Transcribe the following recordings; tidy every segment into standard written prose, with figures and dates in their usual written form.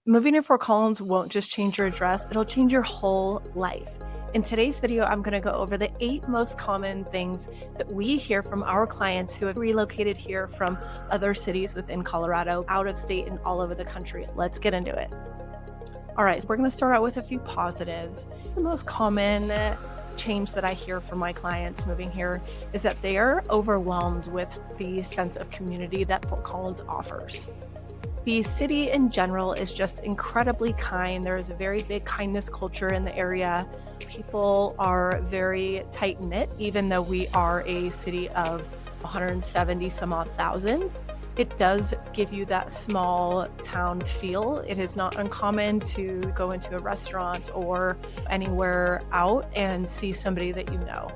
Moving to Fort Collins won't just change your address, it'll change your whole life. In today's video, I'm going to go over the 8 most common things that we hear from our clients who have relocated here from other cities within Colorado, out of state, and all over the country. Let's get into it. All right, so we're going to start out with a few positives. The most common change that I hear from my clients moving here is that they are overwhelmed with the sense of community that Fort Collins offers. The city in general is just incredibly kind. There is a very big kindness culture in the area. People are very tight-knit, even though we are a city of 170 some odd thousand. It does give you that small town feel. It is not uncommon to go into a restaurant or anywhere out and see somebody that you know.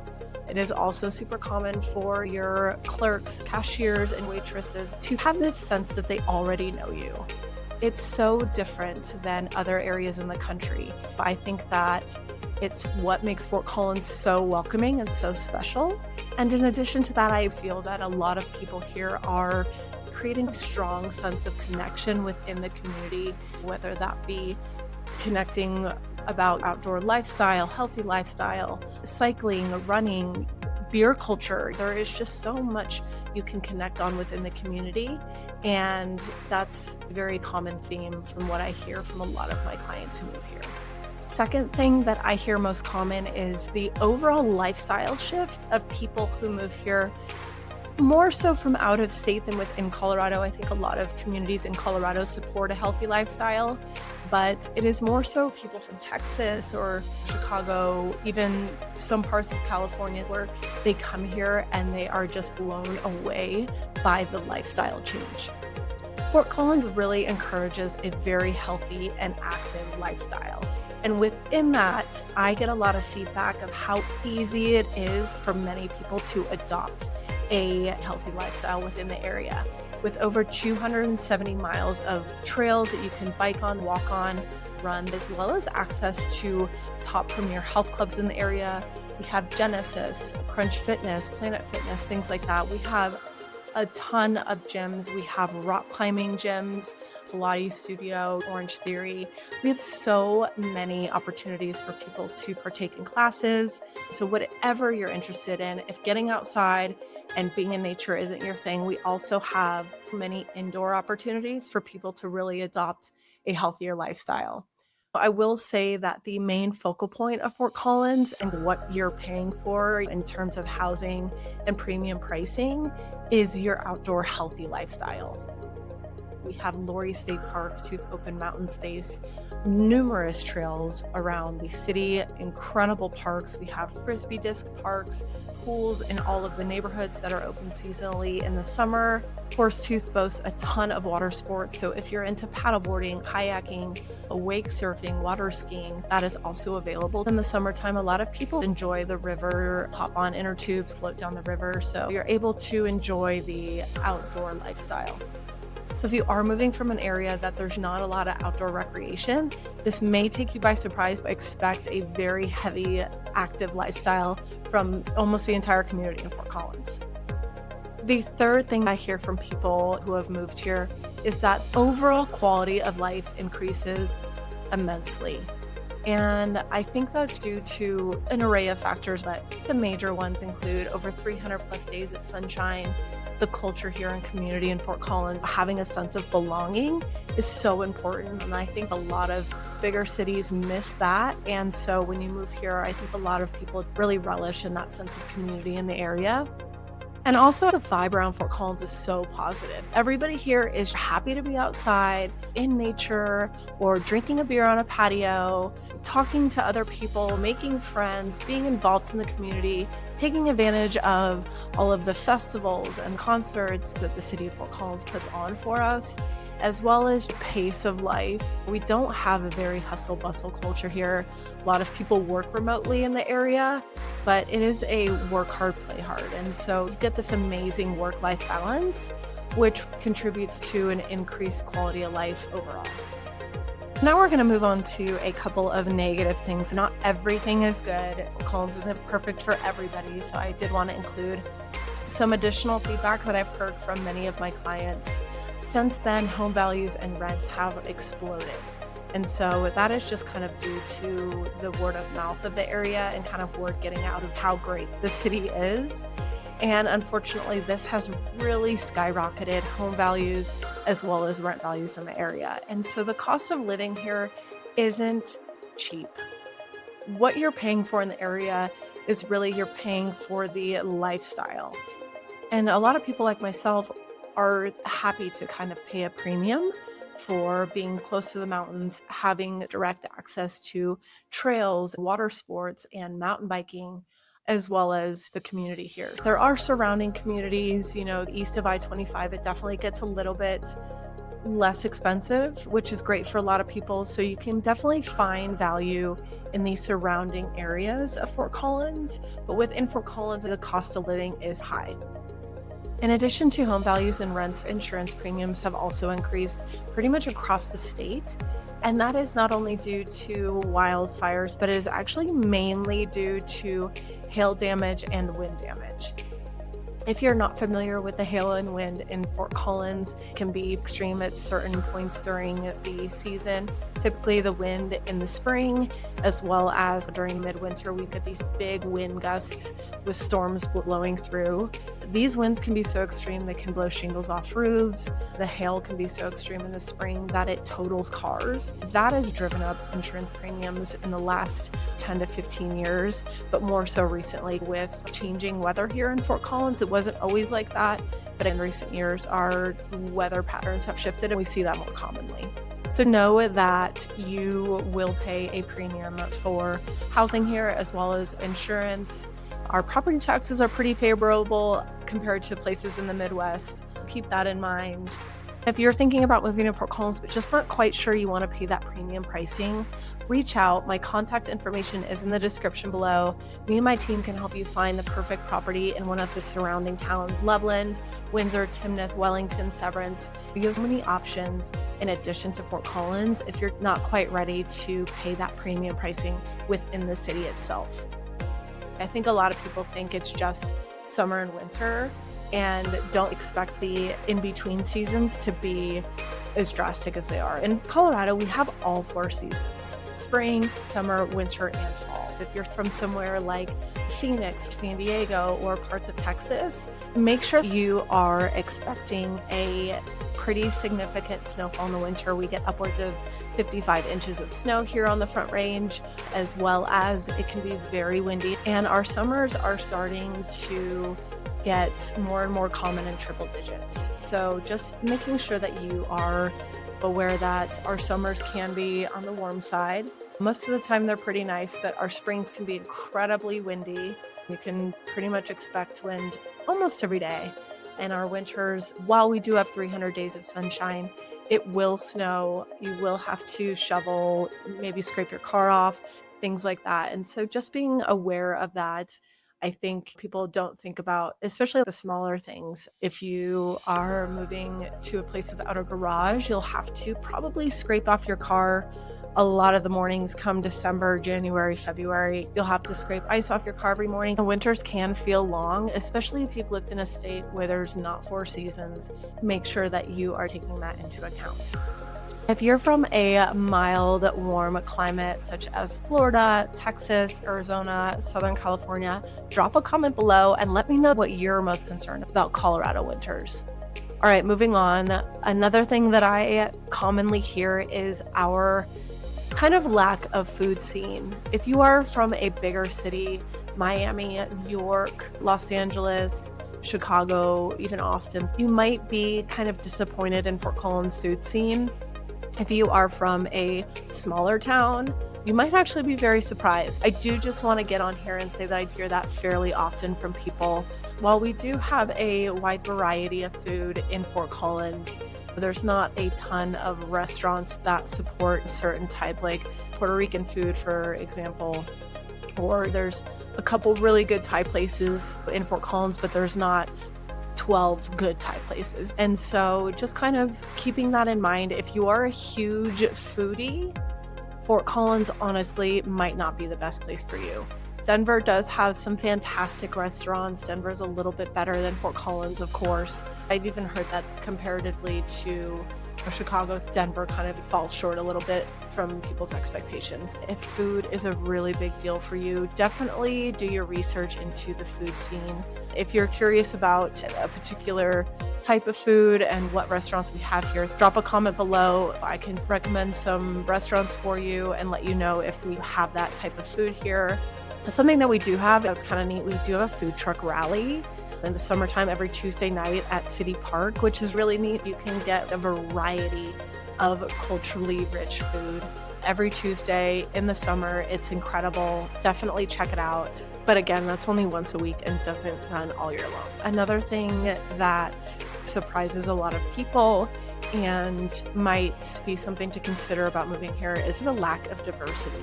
It is also super common for your clerks, cashiers, and waitresses to have this sense that they already know you. It's so different than other areas in the country. I think that it's what makes Fort Collins so welcoming and so special. And in addition to that, I feel that a lot of people here are creating a strong sense of connection within the community, whether that be connecting about outdoor lifestyle, healthy lifestyle, cycling, running, beer culture. There is just so much you can connect on within the community. And that's a very common theme from what I hear from a lot of my clients who move here. Second thing that I hear most common is the overall lifestyle shift of people who move here, more so from out of state than within Colorado. I think a lot of communities in Colorado support a healthy lifestyle, but it is more so people from Texas or Chicago, even some parts of California, where they come here and they are just blown away by the lifestyle change. Fort Collins really encourages a very healthy and active lifestyle. And within that, I get a lot of feedback of how easy it is for many people to adopt a healthy lifestyle within the area. With over 270 miles of trails that you can bike on, walk on, run, as well as access to top premier health clubs in the area. We have Genesis, Crunch Fitness, Planet Fitness, things like that. We have a ton of gyms. We have rock climbing gyms, Pilates studio, Orange Theory. We have so many opportunities for people to partake in classes. So whatever you're interested in, if getting outside and being in nature isn't your thing, we also have many indoor opportunities for people to really adopt a healthier lifestyle. I will say that the main focal point of Fort Collins and what you're paying for in terms of housing and premium pricing is your outdoor healthy lifestyle. We have Laurie State Park, Tooth Open Mountain Space, numerous trails around the city, incredible parks. We have frisbee disc parks, pools in all of the neighborhoods that are open seasonally in the summer. Horsetooth boasts a ton of water sports, so if you're into paddleboarding, kayaking, wake surfing, water skiing, that is also available. In the summertime, a lot of people enjoy the river, hop on inner tubes, float down the river, so you're able to enjoy the outdoor lifestyle. So if you are moving from an area that there's not a lot of outdoor recreation, this may take you by surprise, but expect a very heavy, active lifestyle from almost the entire community in Fort Collins. The third thing I hear from people who have moved here is that overall quality of life increases immensely. And I think that's due to an array of factors, but the major ones include over 300 plus days of sunshine. The culture here and community in Fort Collins, having a sense of belonging is so important. And I think a lot of bigger cities miss that. And so when you move here, I think a lot of people really relish in that sense of community in the area. And also the vibe around Fort Collins is so positive. Everybody here is happy to be outside in nature or drinking a beer on a patio, talking to other people, making friends, being involved in the community, taking advantage of all of the festivals and concerts that the city of Fort Collins puts on for us, as well as the pace of life. We don't have a very hustle bustle culture here. A lot of people work remotely in the area, but it is a work hard, play hard. And so you get this amazing work-life balance, which contributes to an increased quality of life overall. Now we're going to move on to a couple of negative things. Not everything is good. Fort Collins isn't perfect for everybody, so I did want to include some additional feedback that I've heard from many of my clients. Since then, home values and rents have exploded. And so that is just kind of due to the word of mouth of the area and kind of word getting out of how great the city is. And unfortunately, this has really skyrocketed home values as well as rent values in the area. And so the cost of living here isn't cheap. What you're paying for in the area is really you're paying for the lifestyle. And a lot of people like myself are happy to kind of pay a premium for being close to the mountains, having direct access to trails, water sports, and mountain biking, as well as the community here. There are surrounding communities, east of I-25, it definitely gets a little bit less expensive, which is great for a lot of people. So you can definitely find value in the surrounding areas of Fort Collins, but within Fort Collins, the cost of living is high. In addition to home values and rents, insurance premiums have also increased pretty much across the state. And that is not only due to wildfires, but it is actually mainly due to hail damage and wind damage. If you're not familiar with the hail and wind in Fort Collins, it can be extreme at certain points during the season. Typically the wind in the spring, as well as during midwinter, we get these big wind gusts with storms blowing through. These winds can be so extreme they can blow shingles off roofs. The hail can be so extreme in the spring that it totals cars. That has driven up insurance premiums in the last 10 to 15 years, but more so recently with changing weather here in Fort Collins. It wasn't always like that, but in recent years, our weather patterns have shifted and we see that more commonly. So know that you will pay a premium for housing here as well as insurance. Our property taxes are pretty favorable compared to places in the Midwest. Keep that in mind. If you're thinking about moving to Fort Collins, but just not quite sure you want to pay that premium pricing, reach out. My contact information is in the description below. Me and my team can help you find the perfect property in one of the surrounding towns: Loveland, Windsor, Timnath, Wellington, Severance. You have so many options in addition to Fort Collins if you're not quite ready to pay that premium pricing within the city itself. I think a lot of people think it's just summer and winter and don't expect the in-between seasons to be as drastic as they are. In Colorado, we have all 4 seasons: spring, summer, winter, and fall. If you're from somewhere like Phoenix, San Diego, or parts of Texas, make sure you are expecting a pretty significant snowfall in the winter. We get upwards of 55 inches of snow here on the Front Range, as well as it can be very windy. And our summers are starting to get more and more common in triple digits. So just making sure that you are aware that our summers can be on the warm side. Most of the time they're pretty nice, but our springs can be incredibly windy. You can pretty much expect wind almost every day. And our winters, while we do have 300 days of sunshine, it will snow. You will have to shovel, maybe scrape your car off, things like that. And so just being aware of that, I think people don't think about, especially the smaller things. If you are moving to a place without a garage, you'll have to probably scrape off your car a lot of the mornings come December, January, February. You'll have to scrape ice off your car every morning. The winters can feel long, especially if you've lived in a state where there's not 4 seasons. Make sure that you are taking that into account. If you're from a mild, warm climate such as Florida, Texas, Arizona, Southern California, drop a comment below and let me know what you're most concerned about Colorado winters. All right, moving on. Another thing that I commonly hear is our kind of lack of food scene. If you are from a bigger city, Miami, New York, Los Angeles, Chicago, even Austin, you might be kind of disappointed in Fort Collins' food scene. If you are from a smaller town, you might actually be very surprised. I do just want to get on here and say that I hear that fairly often from people. While we do have a wide variety of food in Fort Collins, there's not a ton of restaurants that support certain type, like Puerto Rican food, for example, or there's a couple really good Thai places in Fort Collins, but there's not 12 good Thai places. And so just kind of keeping that in mind, if you are a huge foodie, Fort Collins honestly might not be the best place for you. Denver does have some fantastic restaurants. Denver's a little bit better than Fort Collins, of course. I've even heard that comparatively to Chicago, Denver kind of falls short a little bit from people's expectations. If food is a really big deal for you, definitely do your research into the food scene. If you're curious about a particular type of food and what restaurants we have here, drop a comment below. I can recommend some restaurants for you and let you know if we have that type of food here. Something that we do have that's kind of neat, we do have a food truck rally in the summertime every Tuesday night at City Park, which is really neat. You can get a variety of culturally rich food every Tuesday in the summer. It's incredible. Definitely check it out. But again, that's only once a week and doesn't run all year long. Another thing that surprises a lot of people and might be something to consider about moving here is the lack of diversity.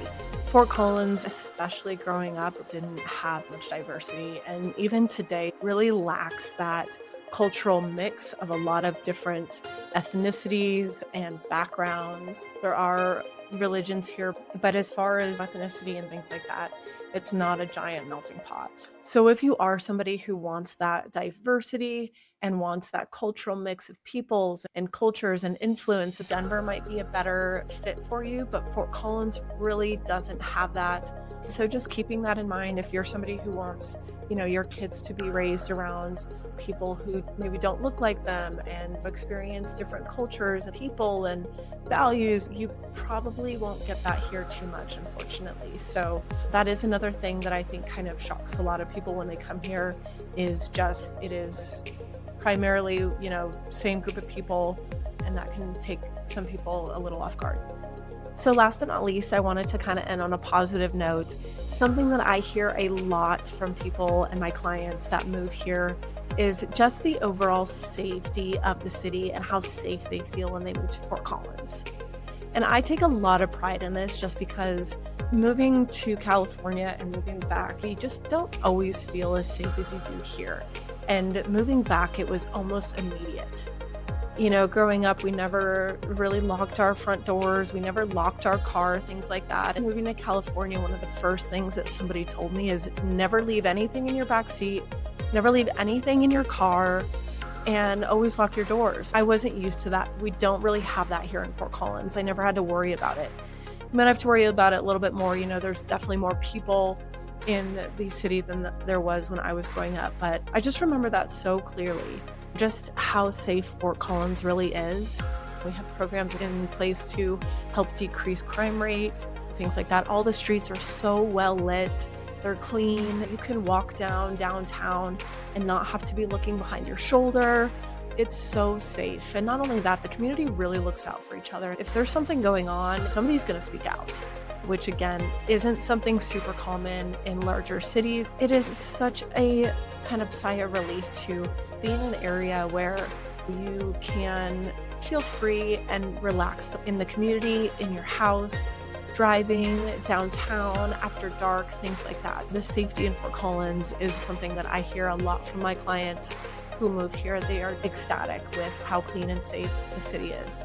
Fort Collins, especially growing up, didn't have much diversity, and even today really lacks that cultural mix of a lot of different ethnicities and backgrounds. There are religions here, but as far as ethnicity and things like that, it's not a giant melting pot. So if you are somebody who wants that diversity and wants that cultural mix of peoples and cultures and influence, Denver might be a better fit for you, but Fort Collins really doesn't have that. So just keeping that in mind, if you're somebody who wants, your kids to be raised around people who maybe don't look like them and experience different cultures and people and values, you probably won't get that here too much, unfortunately. So that is another thing that I think kind of shocks a lot of people when they come here, is just, it is primarily, same group of people, and that can take some people a little off guard. So last but not least, I wanted to kind of end on a positive note. Something that I hear a lot from people and my clients that move here is just the overall safety of the city and how safe they feel when they move to Fort Collins. And I take a lot of pride in this just because moving to California and moving back, you just don't always feel as safe as you do here. And moving back, it was almost immediate. Growing up, we never really locked our front doors. We never locked our car, things like that. And moving to California, one of the first things that somebody told me is never leave anything in your back seat, never leave anything in your car, and always lock your doors. I wasn't used to that. We don't really have that here in Fort Collins. I never had to worry about it. I might have to worry about it a little bit more. There's definitely more people in the city than there was when I was growing up. But I just remember that so clearly, just how safe Fort Collins really is. We have programs in place to help decrease crime rates, things like that. All the streets are so well lit. They're clean. You can walk downtown and not have to be looking behind your shoulder. It's so safe. And not only that, the community really looks out for each other. If there's something going on, somebody's going to speak out, which again, isn't something super common in larger cities. It is such a kind of sigh of relief to be in an area where you can feel free and relaxed in the community, in your house, driving downtown after dark, things like that. The safety in Fort Collins is something that I hear a lot from my clients who move here. They are ecstatic with how clean and safe the city is.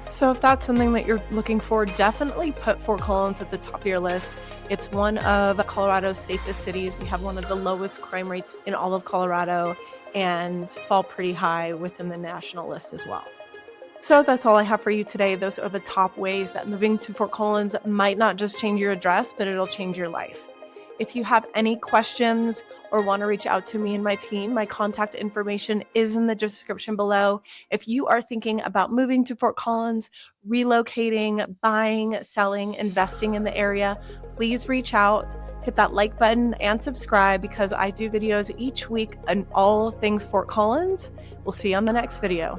So if that's something that you're looking for, definitely put Fort Collins at the top of your list. It's one of Colorado's safest cities. We have one of the lowest crime rates in all of Colorado and fall pretty high within the national list as well. So that's all I have for you today. Those are the top ways that moving to Fort Collins might not just change your address, but it'll change your life. If you have any questions or want to reach out to me and my team, my contact information is in the description below. If you are thinking about moving to Fort Collins, relocating, buying, selling, investing in the area, please reach out, hit that like button and subscribe because I do videos each week on all things Fort Collins. We'll see you on the next video.